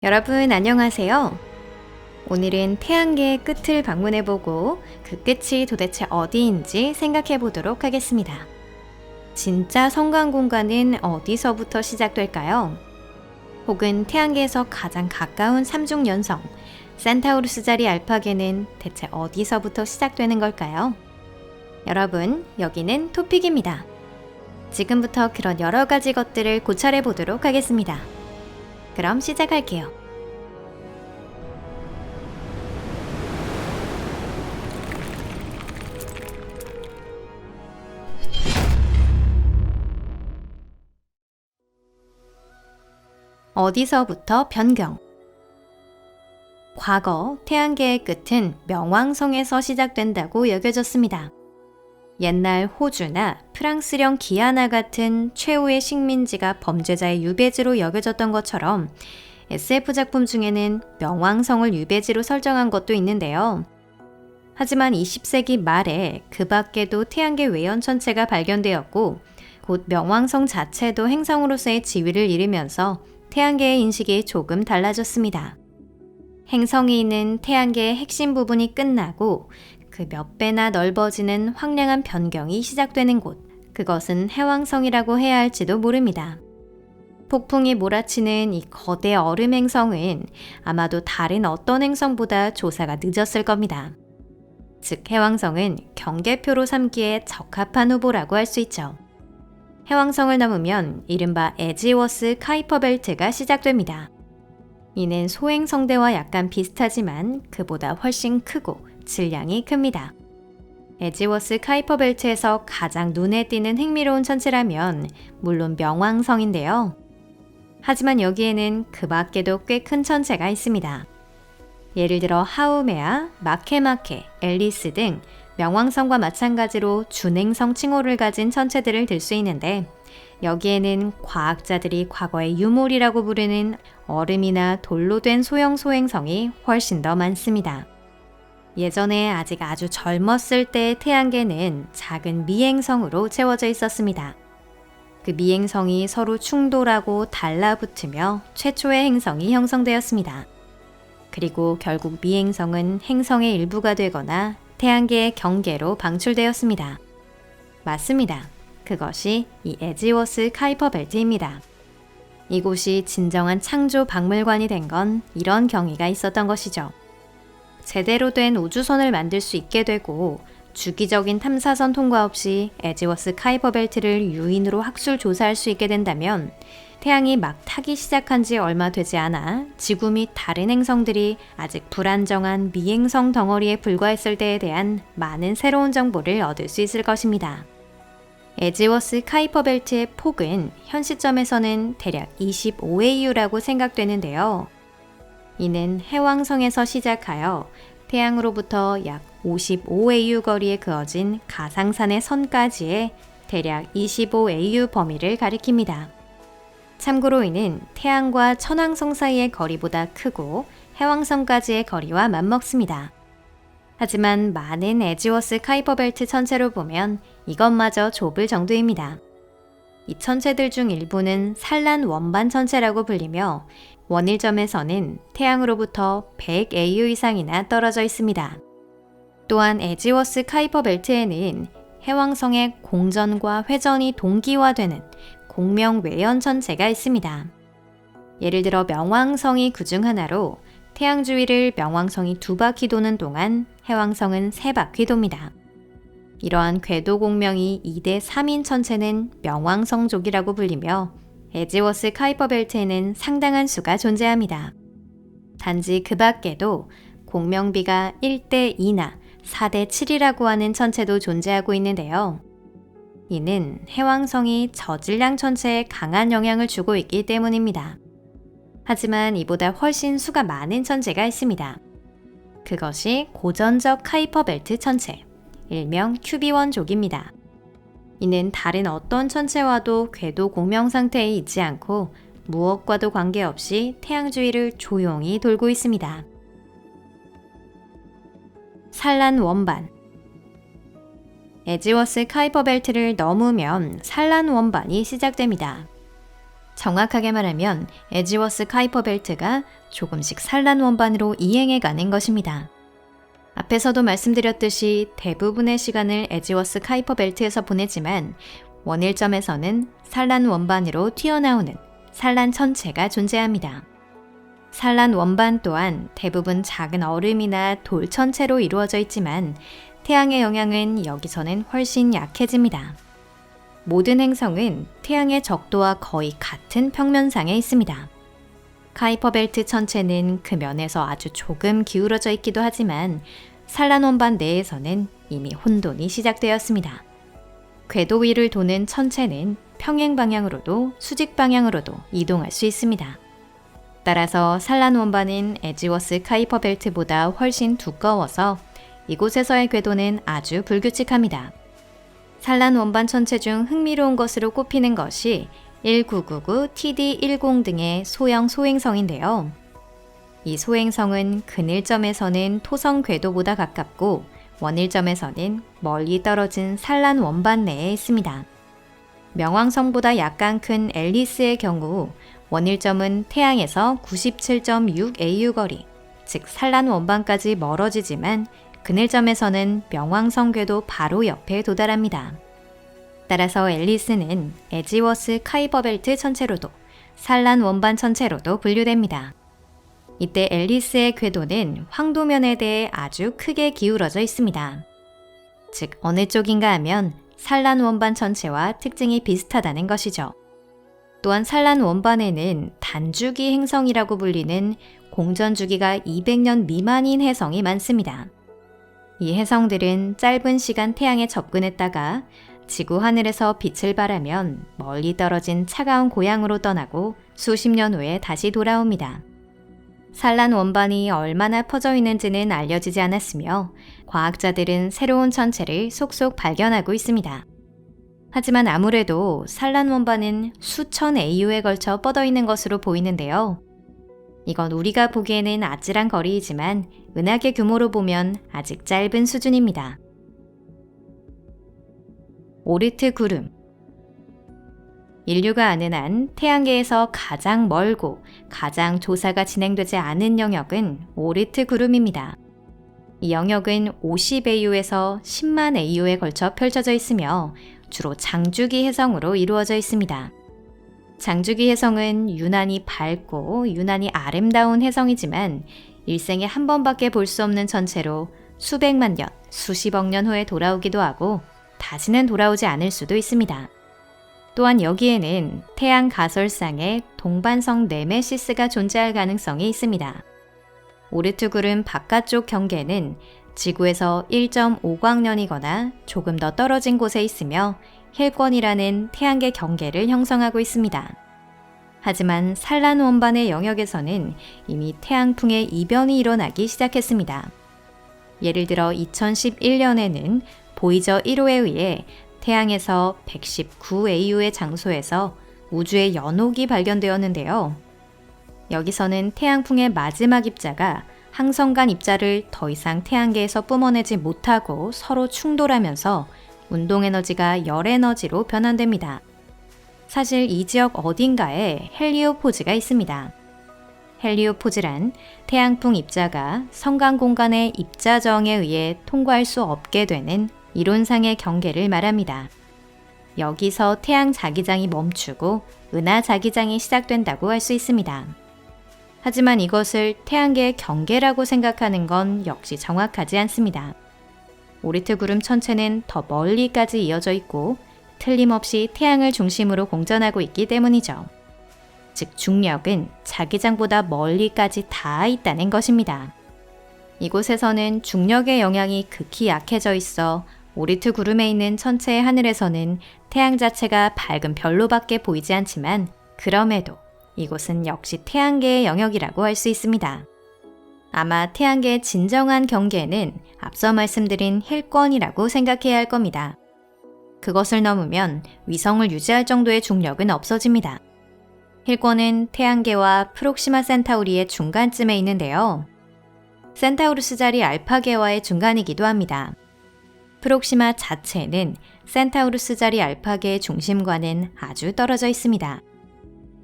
여러분 안녕하세요. 오늘은 태양계의 끝을 방문해보고 그 끝이 도대체 어디인지 생각해 보도록 하겠습니다. 진짜 성간 공간은 어디서부터 시작될까요? 혹은 태양계에서 가장 가까운 삼중연성 산타우루스 자리 알파계는 대체 어디서부터 시작되는 걸까요? 여러분, 여기는 토픽입니다. 지금부터 그런 여러 가지 것들을 고찰해 보도록 하겠습니다. 그럼 시작할게요. 어디서부터 변경? 과거 태양계의 끝은 명왕성에서 시작된다고 여겨졌습니다. 옛날 호주나 프랑스령 기아나 같은 최후의 식민지가 범죄자의 유배지로 여겨졌던 것처럼 SF 작품 중에는 명왕성을 유배지로 설정한 것도 있는데요. 하지만 20세기 말에 그 밖에도 태양계 외연 천체가 발견되었고 곧 명왕성 자체도 행성으로서의 지위를 잃으면서 태양계의 인식이 조금 달라졌습니다. 행성이 있는 태양계의 핵심 부분이 끝나고 그 몇 배나 넓어지는 황량한 변경이 시작되는 곳, 그것은 해왕성이라고 해야 할지도 모릅니다. 폭풍이 몰아치는 이 거대 얼음 행성은 아마도 다른 어떤 행성보다 조사가 늦었을 겁니다. 즉 해왕성은 경계표로 삼기에 적합한 후보라고 할 수 있죠. 해왕성을 넘으면 이른바 에지워스 카이퍼 벨트가 시작됩니다. 이는 소행성대와 약간 비슷하지만 그보다 훨씬 크고 질량이 큽니다. 에지워스 카이퍼 벨트에서 가장 눈에 띄는 흥미로운 천체라면 물론 명왕성인데요. 하지만 여기에는 그 밖에도 꽤 큰 천체가 있습니다. 예를 들어 하우메아, 마케마케, 앨리스 등 명왕성과 마찬가지로 준행성 칭호를 가진 천체들을 들 수 있는데 여기에는 과학자들이 과거에 유몰이라고 부르는 얼음이나 돌로 된 소형 소행성이 훨씬 더 많습니다. 예전에 아직 아주 젊었을 때의 태양계는 작은 미행성으로 채워져 있었습니다. 그 미행성이 서로 충돌하고 달라붙으며 최초의 행성이 형성되었습니다. 그리고 결국 미행성은 행성의 일부가 되거나 태양계의 경계로 방출되었습니다. 맞습니다. 그것이 이 에지워스 카이퍼 벨트입니다. 이곳이 진정한 창조 박물관이 된 건 이런 경위가 있었던 것이죠. 제대로 된 우주선을 만들 수 있게 되고 주기적인 탐사선 통과 없이 에지워스 카이퍼 벨트를 유인으로 학술 조사할 수 있게 된다면 태양이 막 타기 시작한 지 얼마 되지 않아 지구 및 다른 행성들이 아직 불안정한 미행성 덩어리에 불과했을 때에 대한 많은 새로운 정보를 얻을 수 있을 것입니다. 에지워스 카이퍼 벨트의 폭은 현 시점에서는 대략 25AU라고 생각되는데요. 이는 해왕성에서 시작하여 태양으로부터 약 55AU 거리에 그어진 가상산의 선까지의 대략 25AU 범위를 가리킵니다. 참고로 이는 태양과 천왕성 사이의 거리보다 크고 해왕성까지의 거리와 맞먹습니다. 하지만 많은 에지워스 카이퍼 벨트 천체로 보면 이것마저 좁을 정도입니다. 이 천체들 중 일부는 산란 원반 천체라고 불리며 원일점에서는 태양으로부터 100AU 이상이나 떨어져 있습니다. 또한 에지워스 카이퍼 벨트에는 해왕성의 공전과 회전이 동기화되는 공명 외연 천체가 있습니다. 예를 들어 명왕성이 그중 하나로 태양 주위를 명왕성이 2바퀴 도는 동안 해왕성은 3바퀴 돕니다. 이러한 궤도 공명이 2대 3인 천체는 명왕성족이라고 불리며 에지워스 카이퍼 벨트에는 상당한 수가 존재합니다. 단지 그 밖에도 공명비가 1대 2나 4대 7이라고 하는 천체도 존재하고 있는데요. 이는 해왕성이 저질량 천체에 강한 영향을 주고 있기 때문입니다. 하지만 이보다 훨씬 수가 많은 천체가 있습니다. 그것이 고전적 카이퍼 벨트 천체, 일명 큐비원족입니다. 이는 다른 어떤 천체와도 궤도 공명 상태에 있지 않고 무엇과도 관계없이 태양 주위를 조용히 돌고 있습니다. 산란 원반. 에지워스 카이퍼 벨트를 넘으면 산란 원반이 시작됩니다. 정확하게 말하면 에지워스 카이퍼 벨트가 조금씩 산란 원반으로 이행해 가는 것입니다. 앞에서도 말씀드렸듯이 대부분의 시간을 에지워스 카이퍼 벨트에서 보내지만 원일점에서는 산란 원반으로 튀어나오는 산란 천체가 존재합니다. 산란 원반 또한 대부분 작은 얼음이나 돌 천체로 이루어져 있지만 태양의 영향은 여기서는 훨씬 약해집니다. 모든 행성은 태양의 적도와 거의 같은 평면상에 있습니다. 카이퍼 벨트 천체는 그 면에서 아주 조금 기울어져 있기도 하지만 산란 원반 내에서는 이미 혼돈이 시작되었습니다. 궤도 위를 도는 천체는 평행 방향으로도 수직 방향으로도 이동할 수 있습니다. 따라서 산란 원반은 에지워스 카이퍼 벨트보다 훨씬 두꺼워서 이곳에서의 궤도는 아주 불규칙합니다. 산란 원반 천체 중 흥미로운 것으로 꼽히는 것이 1999, TD10 등의 소형 소행성인데요. 이 소행성은 근일점에서는 토성 궤도보다 가깝고 원일점에서는 멀리 떨어진 산란 원반 내에 있습니다. 명왕성보다 약간 큰 앨리스의 경우 원일점은 태양에서 97.6 AU 거리, 즉 산란 원반까지 멀어지지만 근일점에서는 명왕성 궤도 바로 옆에 도달합니다. 따라서 앨리스는 에지워스 카이퍼 벨트 천체로도 산란 원반 천체로도 분류됩니다. 이때 앨리스의 궤도는 황도면에 대해 아주 크게 기울어져 있습니다. 즉 어느 쪽인가 하면 산란 원반 천체와 특징이 비슷하다는 것이죠. 또한 산란 원반에는 단주기 행성이라고 불리는 공전 주기가 200년 미만인 해성이 많습니다. 이 해성들은 짧은 시간 태양에 접근했다가 지구 하늘에서 빛을 발하면 멀리 떨어진 차가운 고향으로 떠나고 수십 년 후에 다시 돌아옵니다. 산란 원반이 얼마나 퍼져 있는지는 알려지지 않았으며 과학자들은 새로운 천체를 속속 발견하고 있습니다. 하지만 아무래도 산란 원반은 수천 AU에 걸쳐 뻗어 있는 것으로 보이는데요. 이건 우리가 보기에는 아찔한 거리이지만 은하계 규모로 보면 아직 짧은 수준입니다. 오르트 구름. 인류가 아는 한 태양계에서 가장 멀고 가장 조사가 진행되지 않은 영역은 오르트 구름입니다. 이 영역은 50AU에서 10만 AU에 걸쳐 펼쳐져 있으며 주로 장주기 해성으로 이루어져 있습니다. 장주기 해성은 유난히 밝고 유난히 아름다운 해성이지만 일생에 한 번밖에 볼 수 없는 천체로 수백만 년, 수십억 년 후에 돌아오기도 하고 다시는 돌아오지 않을 수도 있습니다. 또한 여기에는 태양 가설상의 동반성 네메시스가 존재할 가능성이 있습니다. 오르트 구름 바깥쪽 경계는 지구에서 1.5광년이거나 조금 더 떨어진 곳에 있으며 힐권이라는 태양계 경계를 형성하고 있습니다. 하지만 산란 원반의 영역에서는 이미 태양풍의 이변이 일어나기 시작했습니다. 예를 들어 2011년에는 보이저 1호에 의해 태양에서 119AU의 장소에서 우주의 연옥이 발견되었는데요. 여기서는 태양풍의 마지막 입자가 항성 간 입자를 더 이상 태양계에서 뿜어내지 못하고 서로 충돌하면서 운동 에너지가 열 에너지로 변환됩니다. 사실 이 지역 어딘가에 헬리오포즈가 있습니다. 헬리오포즈란 태양풍 입자가 성간 공간의 입자저항에 의해 통과할 수 없게 되는 이론상의 경계를 말합니다. 여기서 태양 자기장이 멈추고 은하 자기장이 시작된다고 할 수 있습니다. 하지만 이것을 태양계의 경계라고 생각하는 건 역시 정확하지 않습니다. 오르트 구름 천체는 더 멀리까지 이어져 있고 틀림없이 태양을 중심으로 공전하고 있기 때문이죠. 즉 중력은 자기장보다 멀리까지 닿아 있다는 것입니다. 이곳에서는 중력의 영향이 극히 약해져 있어 오르트 구름에 있는 천체의 하늘에서는 태양 자체가 밝은 별로밖에 보이지 않지만 그럼에도 이곳은 역시 태양계의 영역이라고 할 수 있습니다. 아마 태양계의 진정한 경계는 앞서 말씀드린 힐권이라고 생각해야 할 겁니다. 그것을 넘으면 위성을 유지할 정도의 중력은 없어집니다. 힐권은 태양계와 프록시마 센타우리의 중간쯤에 있는데요. 센타우루스 자리 알파계와의 중간이기도 합니다. 프록시마 자체는 센타우루스 자리 알파계의 중심과는 아주 떨어져 있습니다.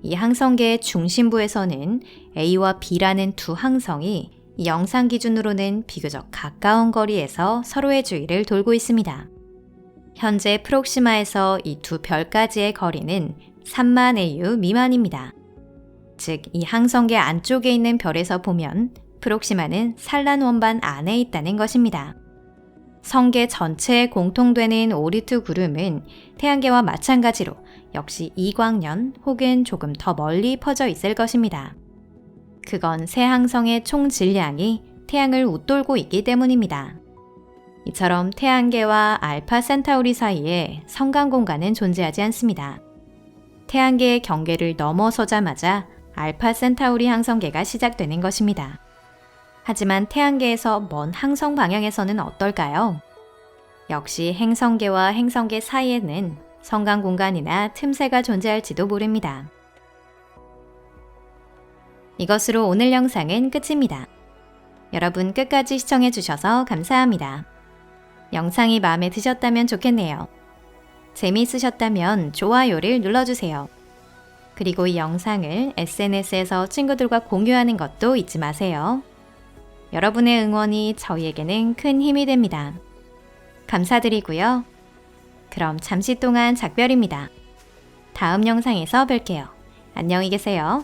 이 항성계의 중심부에서는 A와 B라는 두 항성이 이 영상 기준으로는 비교적 가까운 거리에서 서로의 주위를 돌고 있습니다. 현재 프록시마에서 이 두 별까지의 거리는 3만 AU 미만입니다. 즉, 이 항성계 안쪽에 있는 별에서 보면 프록시마는 산란 원반 안에 있다는 것입니다. 성계 전체에 공통되는 오르트 구름은 태양계와 마찬가지로 역시 이광년 혹은 조금 더 멀리 퍼져 있을 것입니다. 그건 새 항성의 총 질량이 태양을 웃돌고 있기 때문입니다. 이처럼 태양계와 알파 센타우리 사이에 성간 공간은 존재하지 않습니다. 태양계의 경계를 넘어서자마자 알파 센타우리 항성계가 시작되는 것입니다. 하지만 태양계에서 먼 항성 방향에서는 어떨까요? 역시 행성계와 행성계 사이에는 성간 공간이나 틈새가 존재할지도 모릅니다. 이것으로 오늘 영상은 끝입니다. 여러분 끝까지 시청해주셔서 감사합니다. 영상이 마음에 드셨다면 좋겠네요. 재미있으셨다면 좋아요를 눌러주세요. 그리고 이 영상을 SNS에서 친구들과 공유하는 것도 잊지 마세요. 여러분의 응원이 저희에게는 큰 힘이 됩니다. 감사드리고요. 그럼 잠시 동안 작별입니다. 다음 영상에서 뵐게요. 안녕히 계세요.